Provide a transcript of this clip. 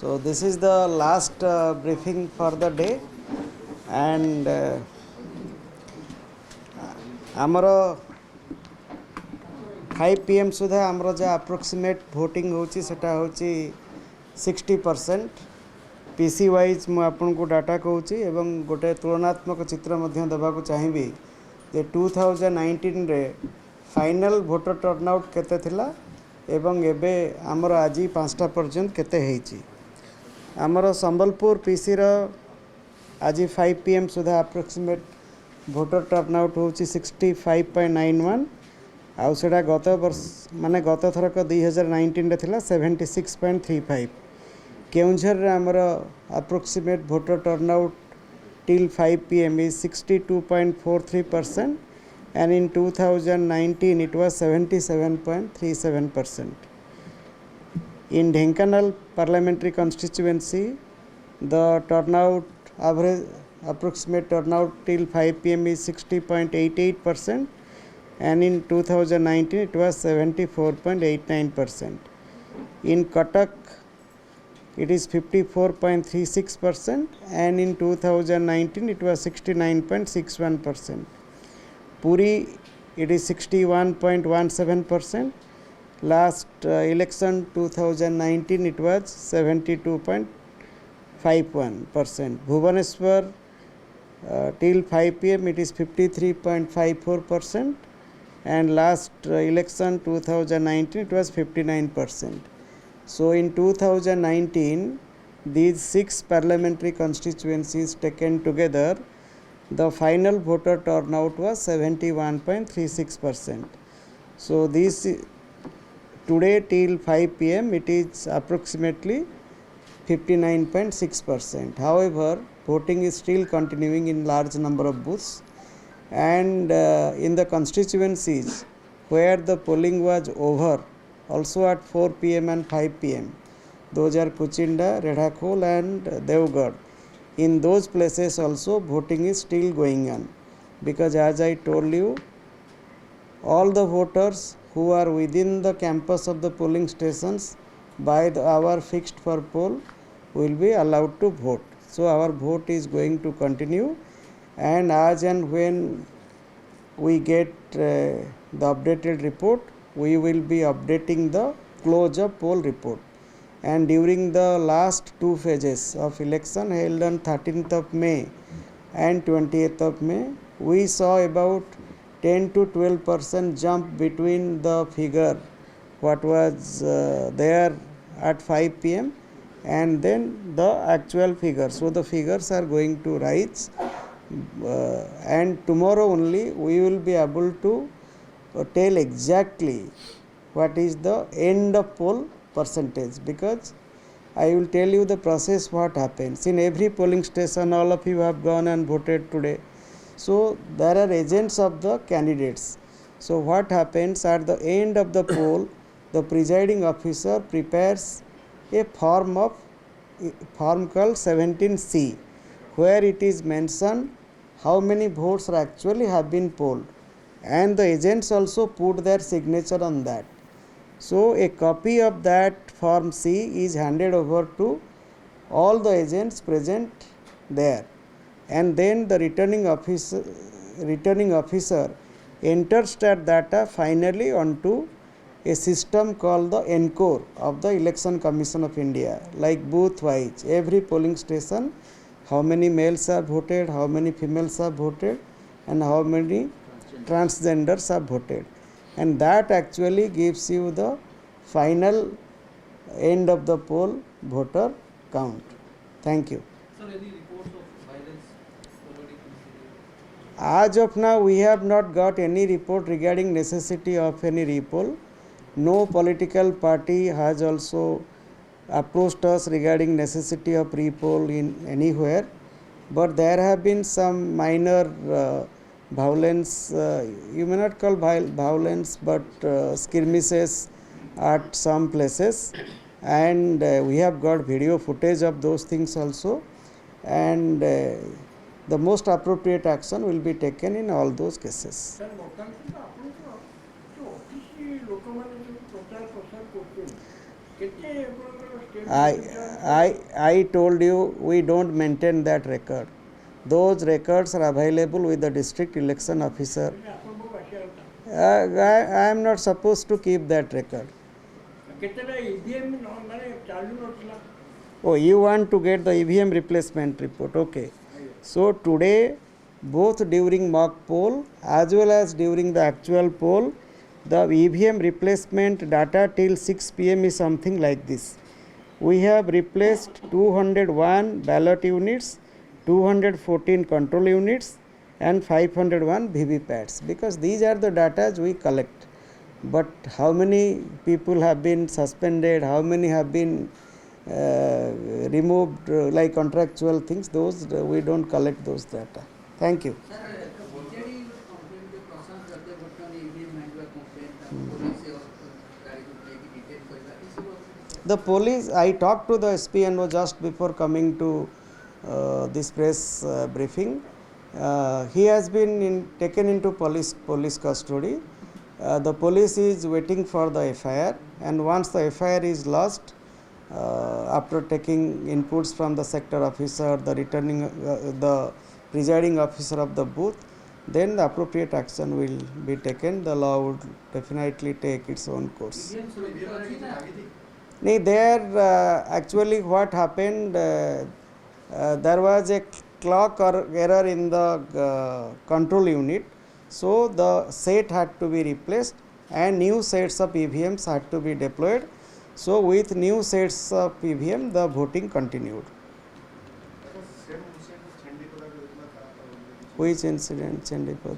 So this is the last briefing for the day, and ଆମର 5 PM ସୁଦ୍ଧା ଆମର ଯେ ଆପ୍ରୋକ୍ସିମେଟ୍ ଭୋଟିଂ ହେଉଛି ସେଟା ହେଉଛି 60%। PC ୱାଇଜ୍ ମୁଁ ଆପଣଙ୍କୁ ଡାଟା କହୁଛି ଏବଂ ଗୋଟେ ତୁଳନାତ୍ମକ ଚିତ୍ର ମଧ୍ୟ ଦେବାକୁ ଚାହିଁବି ଯେ 2019ରେ ଫାଇନାଲ୍ ଭୋଟର ଟର୍ନଆଉଟ୍ କେତେ ଥିଲା ଏବଂ ଏବେ ଆମର ଆଜି 5ଟା ପର୍ଯ୍ୟନ୍ତ କେତେ ହେଇଛି। ଆମର ସମ୍ବଲପୁର PCର ଆଜି 5 PM ସୁଦ୍ଧା ଆପ୍ରୋକ୍ସିମେଟ୍ ଭୋଟର ଟର୍ନଆଉଟ୍ ହେଉଛି 65.91 ଆଉ ସେଇଟା ଗତ ବର୍ଷ ମାନେ ଗତ ଥରକ 2019ରେ ଥିଲା 76.35। କେଉଁଝରରେ ଆମର approximate voter turnout till 5 PM is 62.43% and in 2019 it was 77.37%. In Dhenkanal parliamentary constituency, the turnout average approximate turnout till 5 PM is 60.88% and in 2019 it was 74.89%. In Cuttack it is 54.36% and in 2019 it was 69.61%. Puri it is 61.17%. Last election 2019 it was 72.51%. Bhubaneswar till 5 PM it is 53.54% and last election 2019 it was 59%. So in 2019 these 6 parliamentary constituencies taken together, the final voter turnout was 71.36%. So this today till 5 PM it is approximately 59.6%. However, voting is still continuing in large number of booths and in the constituencies where the polling was over also at 4 PM and 5 PM. Those are Kuchinda, Redhakhol and Devgarh. In those places also voting is still going on because as I told you, all the voters who are within the campus of the polling stations by the hour fixed for poll will be allowed to vote. So our vote is going to continue and as and when we get the updated report, we will be updating the close of poll report. And during the last 2 phases of election held on 13th of May and 20th of May, we saw about 10 to 12% jump between the figure what was there at 5 PM and then the actual figure. So the figures are going to rise and tomorrow only we will be able to tell exactly what is the end of poll percentage, because I will tell you the process what happens in every polling station. All of you have gone and voted today, so there are agents of the candidates. So what happens at the end of the poll, the presiding officer prepares a form called 17C where it is mentioned how many votes are actually have been polled and the agents also put their signature on that. So a copy of that form C is handed over to all the agents present there and then the returning officer enters that data finally onto a system called the ENCORE of the Election Commission of India, like booth wise every polling station how many males have voted, how many females have voted and how many transgenders have voted, and that actually gives you the final end of the poll voter count. Thank you. Sir, any reports of violence already considered? As of now we have not got any report regarding necessity of any repoll. No political party has also approached us regarding necessity of repoll in anywhere, but there have been some minor violence, you may not call violence, but skirmishes at some places, and we have got video footage of those things also, and the most appropriate action will be taken in all those cases. I told you we don't maintain that record. Those records are available with the district election officer. I am not supposed to keep that record. Oh, you want to get the EVM replacement report? Okay. So today, both during mock poll as well as during the actual poll, the EVM replacement data till 6 p.m. is something like this. We have replaced 201 ballot units, 214 control units, and 501 VVPATs, because these are the data we collect. But how many people have been suspended, how many have been removed, like contractual things, those we don't collect those data. Thank you. The police, I talked to the SPNO just before coming to this press briefing. He has been taken into police custody. The police is waiting for the FIR, and once the FIR is lodged, after taking inputs from the sector officer, the presiding officer of the booth, then the appropriate action will be taken. The law would definitely take its own course. There actually what happened, there was a clock or error in the control unit, so the set had to be replaced and new sets of EVMs had to be deployed. So with new sets of EVM, the voting continued. Which incident, Chandipada?